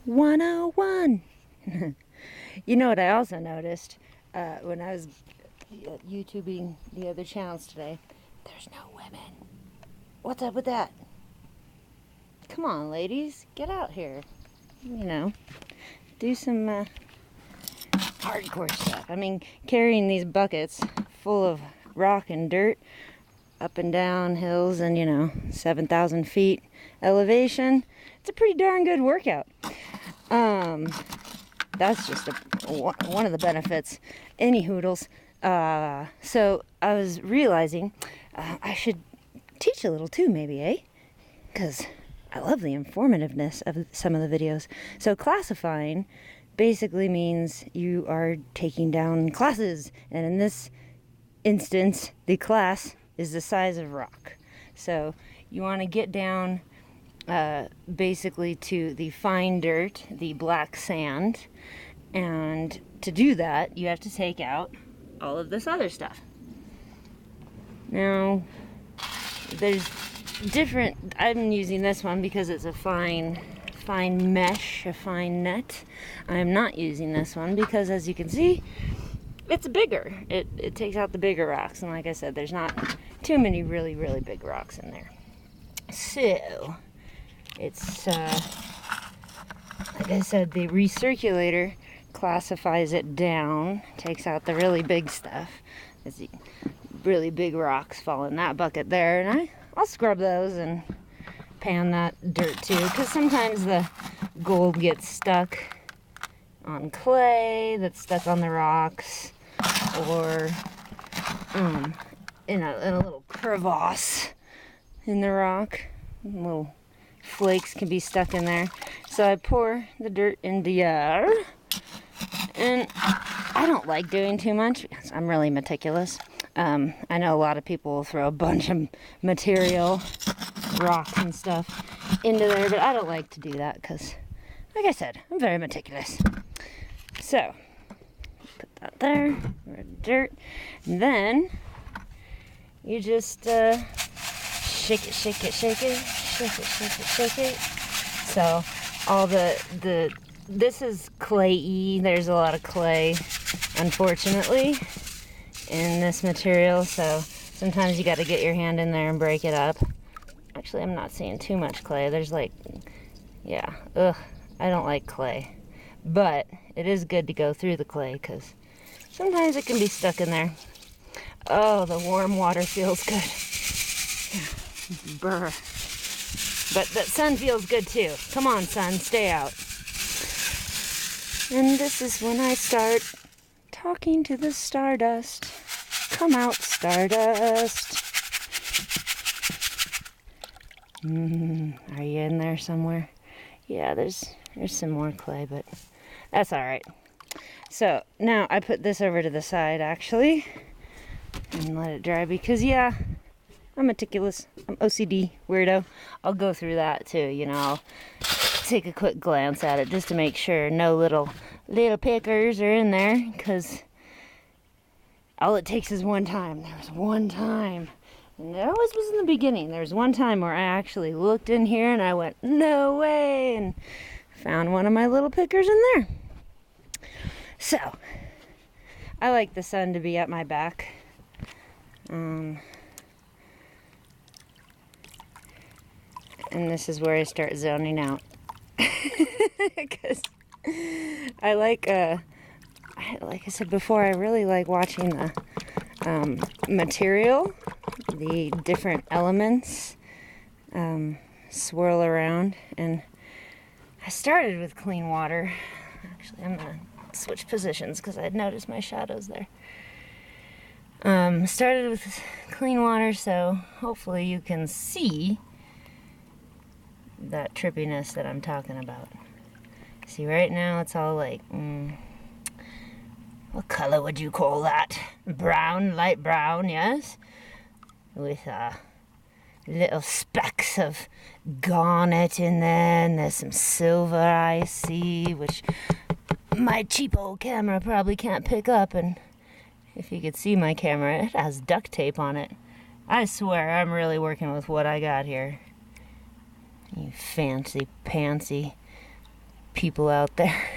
101. You know what I also noticed when I was YouTubing the other channels today? There's no women. What's up with that? Come on, ladies, get out here. You know, do some hardcore stuff. I mean, carrying these buckets full of rock and dirt up and down hills and, 7,000 feet elevation, it's a pretty darn good workout. That's just one of the benefits. Any hoodles. So I was realizing I should teach a little too, maybe, eh? Because I love the informativeness of some of the videos. So classifying basically means you are taking down classes, and in this instance, the class is the size of rock. So you want to get down basically to the fine dirt, the black sand, and to do that, you have to take out all of this other stuff. Now, there's different, I'm using this one because it's a fine mesh, a fine net. I'm not using this one because, as you can see, it's bigger. It takes out the bigger rocks, and like I said, there's not too many really, really big rocks in there. So, it's, like I said, the recirculator classifies it down, takes out the really big stuff. As the really big rocks fall in that bucket there, and I'll scrub those and pan that dirt too, because sometimes the gold gets stuck on clay that's stuck on the rocks, or in a little crevasse in the rock. Little flakes can be stuck in there. So I pour the dirt into here, and I don't like doing too much because I'm really meticulous. I know a lot of people will throw a bunch of material, rocks and stuff into there, but I don't like to do that because, like I said, I'm very meticulous. So, put that there, dirt, and then you just shake it, shake it, shake it, shake it, shake it, shake it. So, all this is clay-y. There's a lot of clay, unfortunately, in this material, so sometimes you got to get your hand in there and break it up. Actually, I'm not seeing too much clay. There's I don't like clay, but it is good to go through the clay because sometimes it can be stuck in there. Oh, the warm water feels good. Brr. But that sun feels good too. Come on, sun, stay out. And this is when I start talking to the stardust. Come out, stardust. Are you in there somewhere? Yeah, there's some more clay, but that's all right. So now I put this over to the side, actually, and let it dry because, yeah, I'm meticulous. I'm OCD weirdo. I'll go through that too, I'll take a quick glance at it just to make sure no little pickers are in there, because all it takes is one time. There was one time, and it always was in the beginning. There was one time where I actually looked in here and I went, no way, and found one of my little pickers in there. So, I like the sun to be at my back. And this is where I start zoning out. Because like I said before, I really like watching the material, the different elements swirl around. And I started with clean water. Actually, I'm going to switch positions because I had noticed my shadows there. Started with clean water, so hopefully you can see that trippiness that I'm talking about. See, right now it's all like, what color would you call that? Brown, light brown, yes? With little specks of garnet in there, and there's some silver I see, which my cheap old camera probably can't pick up, and if you could see my camera, it has duct tape on it. I swear I'm really working with what I got here. You fancy pantsy. people out there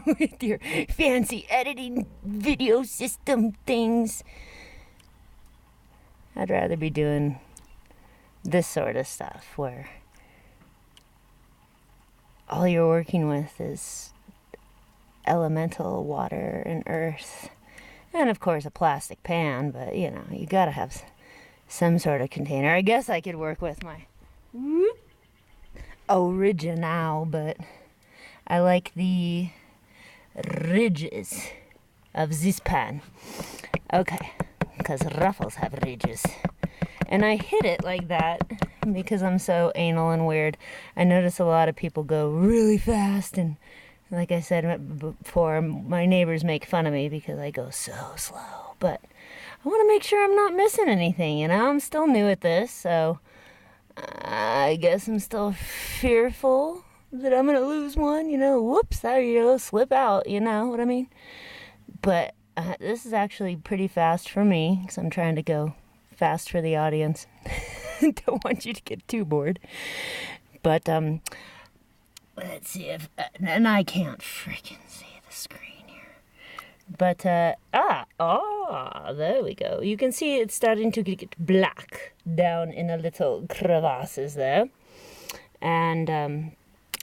with your fancy editing video system things. I'd rather be doing this sort of stuff where all you're working with is elemental water and earth. And of course a plastic pan, but you know, you gotta have some sort of container. I guess I could work with my original, but I like the ridges of this pan. Okay, because Ruffles have ridges. And I hit it like that because I'm so anal and weird. I notice a lot of people go really fast, and like I said before, my neighbors make fun of me because I go so slow. But I want to make sure I'm not missing anything, you know? I'm still new at this, so I guess I'm still fearful that I'm going to lose one, you know? Whoops, there you go, slip out, you know what I mean? But this is actually pretty fast for me because I'm trying to go fast for the audience. Don't want you to get too bored. But, let's see if, and I can't freaking see the screen here. But, there we go. You can see it's starting to get black down in the little crevasses there. And,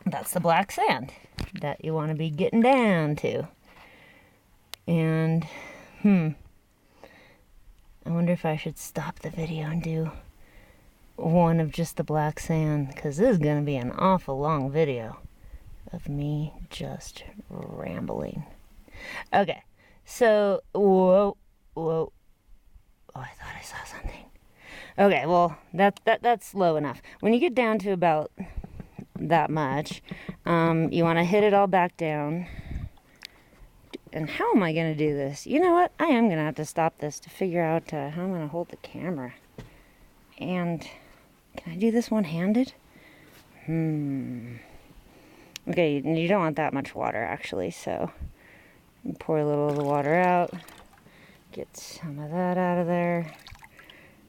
that's the black sand that you want to be getting down to. And, I wonder if I should stop the video and do one of just the black sand, because this is going to be an awful long video of me just rambling. Okay, so, whoa. Oh, I thought I saw something. Okay, well, that's low enough. When you get down to about that much, you want to hit it all back down. And how am I going to do this? You know what? I am going to have to stop this to figure out how I'm going to hold the camera. And can I do this one-handed? Okay, you don't want that much water, actually, so pour a little of the water out. Get some of that out of there.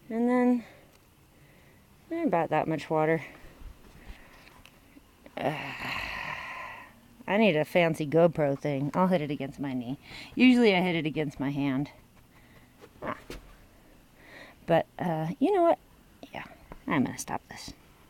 And then about that much water. I need a fancy GoPro thing. I'll hit it against my knee. Usually I hit it against my hand. But, you know what? Yeah, I'm going to stop this.